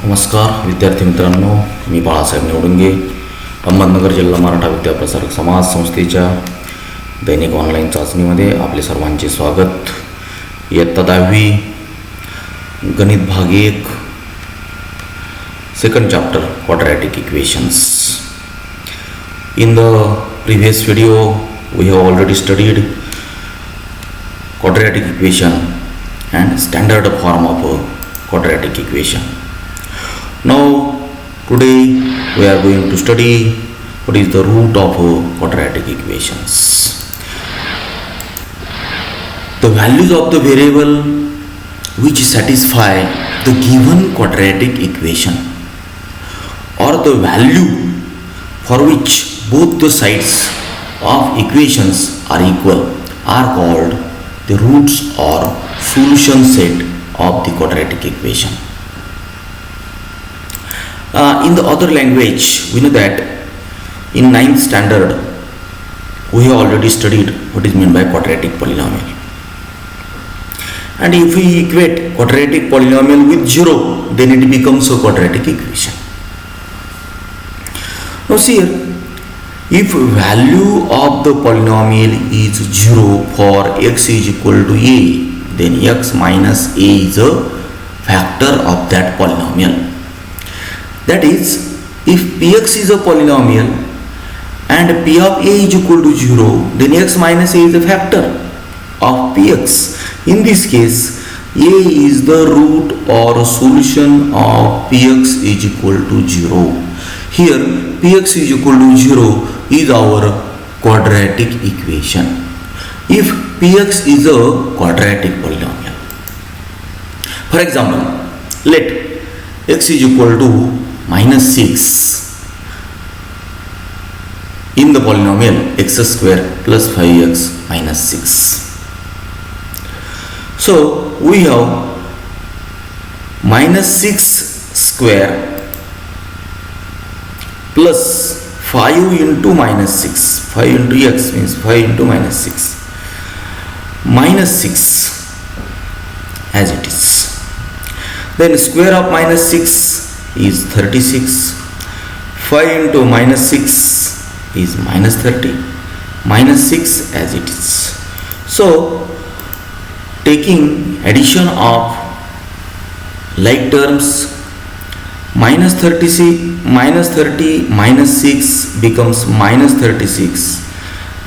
नमस्कार विद्यार्थी मित्रांनो, मी बाळासाहेब निवडुंगे, अहमदनगर जिल्हा मराठा विद्याप्रसारक समाज संस्थेच्या दैनिक ऑनलाईन चाचणीमध्ये आपले सर्वांचे स्वागत. इयत्ता 10वी गणित भाग 1 second chapter quadratic equations. In the previous video we have already studied quadratic equation and standard form of a quadratic equation. Now today we are going to study what is the root of quadratic equations. The values of the variable which satisfy the given quadratic equation or the value for which both the sides of equations are equal are called the roots or solution set of the quadratic equation. In the other language, we know that in 9th standard we have already studied what is meant by quadratic polynomial. And if we equate quadratic polynomial with 0, then it becomes a quadratic equation. Now see here, if value of the polynomial is 0 for x is equal to a, then x minus a is a factor of that polynomial. That is, if px is a polynomial and p of a is equal to 0, then x minus a is a factor of px. In this case, a is the root or solution of px is equal to 0. Here, px is equal to 0 is our quadratic equation. If px is a quadratic polynomial. For example, let x is equal to minus 6 in the polynomial x square plus 5x minus 6. So we have minus 6 square plus 5 into minus 6. 5 into x means 5 into minus 6. Minus 6 as it is. Then square of minus 6 is 36. 5 into minus 6 is minus 30. Minus 6 as it is. So taking addition of like terms, minus 36 minus 30 minus 6 becomes minus 36,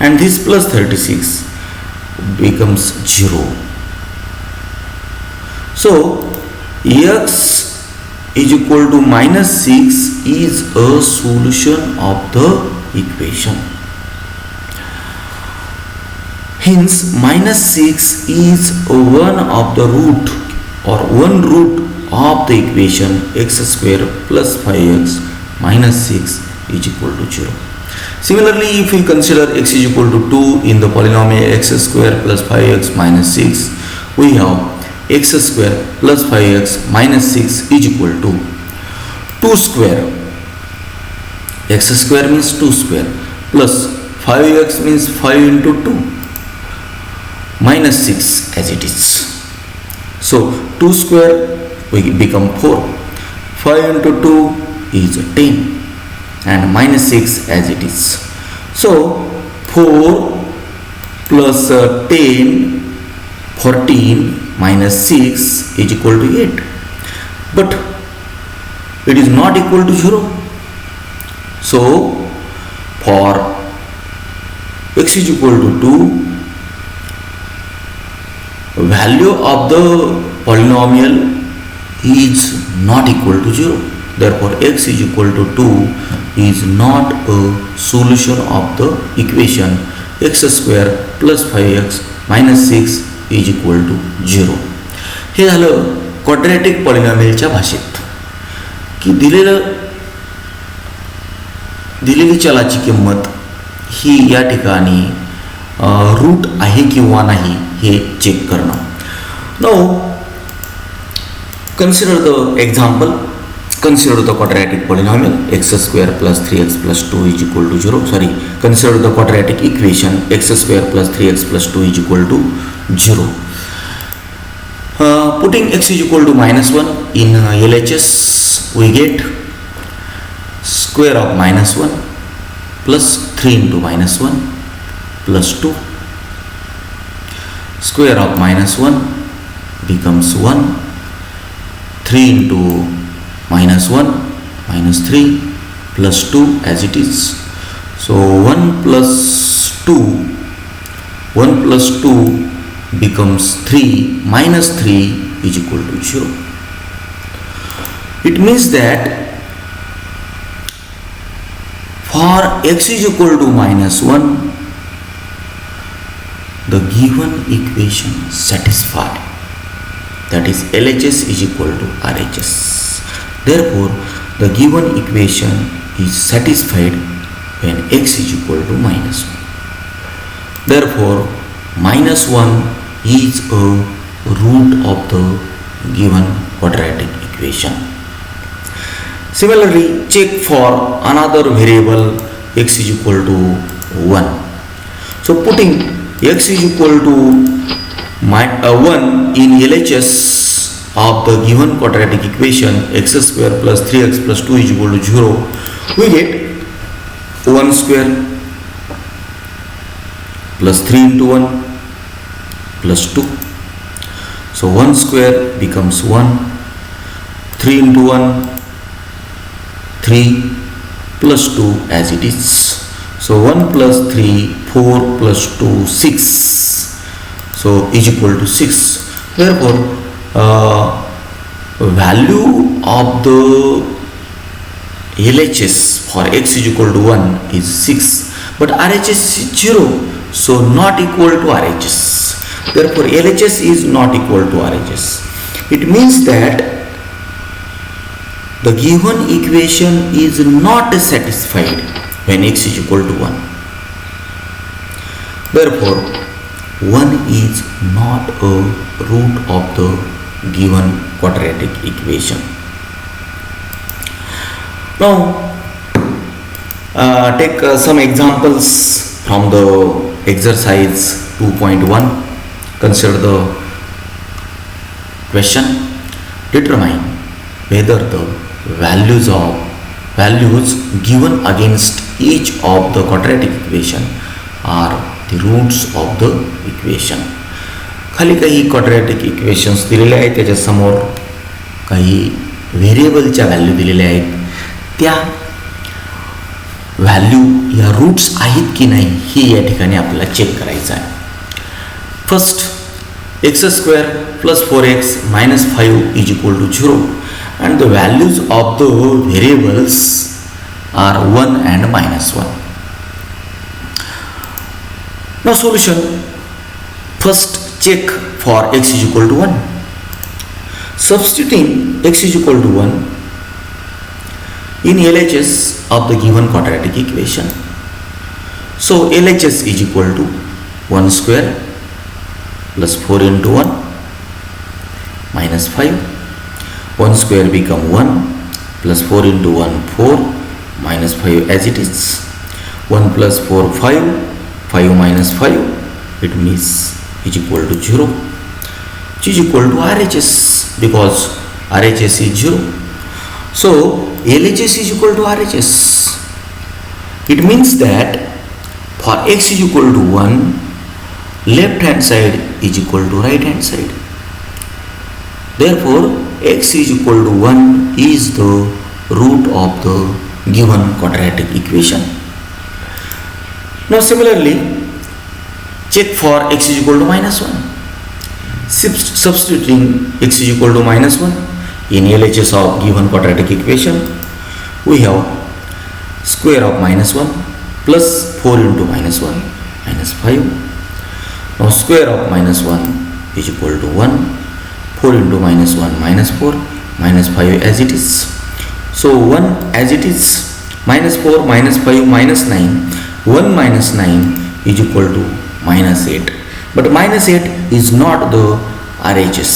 and this plus 36 becomes 0. So x is equal to minus 6 is a solution of the equation. Hence minus 6 is one of the root or one root of the equation x square plus 5x minus 6 is equal to 0. Similarly, if we consider x is equal to 2 in the polynomial x square plus 5x minus 6, we have x square plus 5x minus 6 is equal to 2 square. X square means 2 square plus 5x means 5 into 2 minus 6 as it is. So 2 square will become 4. 5 into 2 is 10 and minus 6 as it is. So 4 plus 10, 14 minus 6 is equal to 8. But it is not equal to 0. So for x is equal to 2, value of the polynomial is not equal to 0. Therefore x is equal to 2 is not a solution of the equation x square plus 5x minus 6 is equal to 0. हे झालं quadratic पॉलिनॉमियलच्या भाषेत, की दिलेली चलाची किंमत ही या ठिकाणी root आहे किंवा नाही हे चेक करणं. Now consider the example. Consider the quadratic polynomial x square plus 3x plus 2 is equal to 0. Consider the quadratic equation x square plus 3x plus 2 is equal to 0. putting x is equal to minus 1 in LHS, we get square of minus 1 plus 3 into minus 1 plus 2. Square of minus 1 becomes 1. 3 into minus 1 minus 3 plus 2 as it is. So 1 plus 2 becomes 3 minus 3 is equal to 0. It means that for x is equal to minus 1, the given equation satisfied, that is LHS is equal to RHS. Therefore, the given equation is satisfied when x is equal to minus 1. Therefore, minus 1 is a root of the given quadratic equation. Similarly, check for another variable x is equal to 1. So putting x is equal to 1 in LHS of the given quadratic equation x square plus 3x plus 2 is equal to 0, we get 1 square plus 3 into 1 plus 2. So 1 square becomes 1, 3 into 1, 3 plus 2 as it is. So 1 plus 3, 4 plus 2, 6. So is equal to 6. Therefore, value of the LHS for x is equal to 1 is 6. But RHS is 0. So not equal to RHS. Therefore, LHS is not equal to RHS. It means that the given equation is not satisfied when x is equal to 1. Therefore, 1 is not a root of the given quadratic equation. Now, take some examples from the exercise 2.1. Consider the question. Determine whether the values given against each of the quadratic equation are the roots of the equation. खाली काही quadratic equations दिलेले आहेत, त्याच्या समोर काही व्हेरिएबलच्या value दिलेल्या आहेत. त्या व्हॅल्यू या रूट्स आहेत की नाही ही या ठिकाणी आपल्याला चेक करायचं आहे. First, x square plus 4x minus 5 is equal to 0 and the values of the variables are 1 and minus 1. Now solution. First, check for x is equal to 1. Substituting x is equal to 1 in LHS of the given quadratic equation. So LHS is equal to 1 square plus 4 into 1 minus 5. 1 square become 1 plus 4 into 1 4 minus 5 as it is. 1 plus 4 5, 5 minus 5, it means is equal to 0, which is equal to RHS because RHS is 0. So LHS is equal to RHS. It means that for x is equal to 1, left hand side is equal to right hand side. Therefore, x is equal to 1 is the root of the given quadratic equation. Now similarly, check for x is equal to minus 1. Substituting x is equal to minus 1 in LHS of given quadratic equation, we have square of minus 1 plus 4 into minus 1 minus 5. Now square of minus 1 is equal to 1. 4 into minus 1 minus 4 minus 5 as it is. So 1 as it is, minus 4 minus 5 minus 9. 1 minus 9 is equal to minus 8. But minus 8 is not the RHS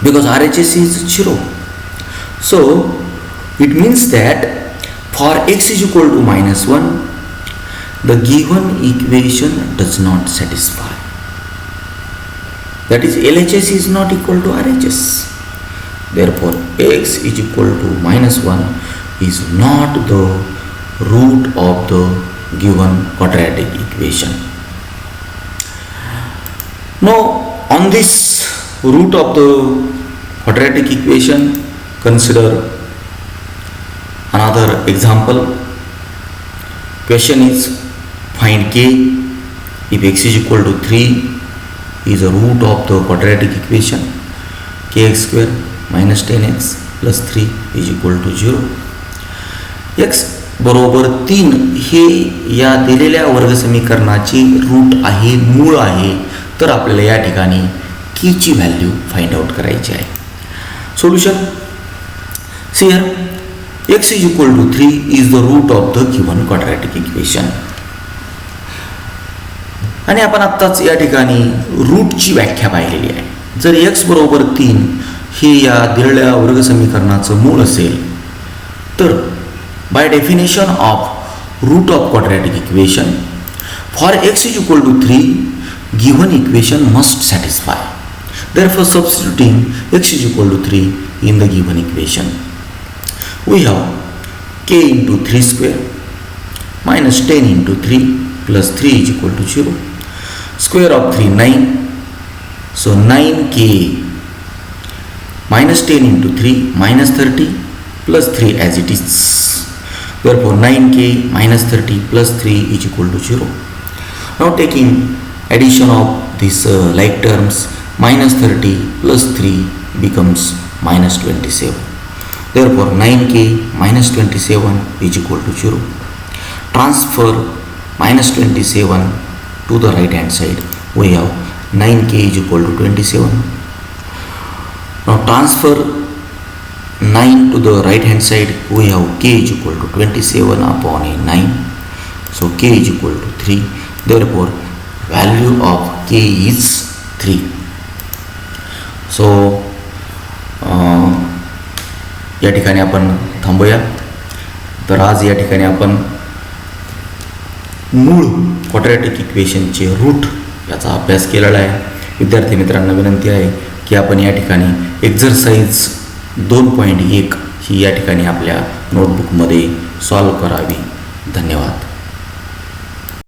because RHS is 0. So it means that for x is equal to minus 1, the given equation does not satisfy. that is LHS is not equal to RHS. Therefore x is equal to -1 is not the root of the given quadratic equation. Now on this root of the quadratic equation, consider another example. Question is, find k if x is equal to 3 is a root of the quadratic equation kx square minus 10x plus 3 is equal to 0. x बरोबर 3 हे या दिलेल्या वर्गसमीकरणाची root आहे, मूळ आहे. तर आपल्याला या ठिकाणी k ची व्हॅल्यू फाइंड आउट करायची आहे. Solution, see here x is equal to 3 is the root of the given quadratic equation. आणि आपण आत्ताच या ठिकाणी रूटची व्याख्या पाहिलेली आहे. जर x बरोबर 3 हे या दिलेल्या वर्गसमीकरणाचं मूळ असेल तर by definition of root of quadratic equation for x is equal to 3 given equation must satisfy. Therefore substituting x is equal to 3 in the given equation, we have k into 3 square minus 10 into 3 plus 3 is equal to 0. Square of 3 9, so 9k minus 10 into 3 minus 30 plus 3 as it is. Therefore 9k minus 30 plus 3 is equal to 0. Now taking addition of these like terms, minus 30 plus 3 becomes minus 27. Therefore 9k minus 27 is equal to 0. Transfer minus 27 to the right hand side, we have 9k is equal to 27. Now transfer 9 to the right hand side, we have k is equal to 27 upon a 9. So k is equal to 3. Therefore value of k is 3. So या ठिकाणी आपण थांबूया. तर आज या ठिकाणी आपण मूळ क्वाड्रॅटिक इक्वेशनचे रूट याचा अभ्यास केलेला आहे. विद्यार्थी मित्रांना विनंती आहे की आपण या ठिकाणी एक्झरसाइज 2.1 ही या ठिकाणी आपल्या नोटबुकमध्ये सॉल्व करावी. धन्यवाद.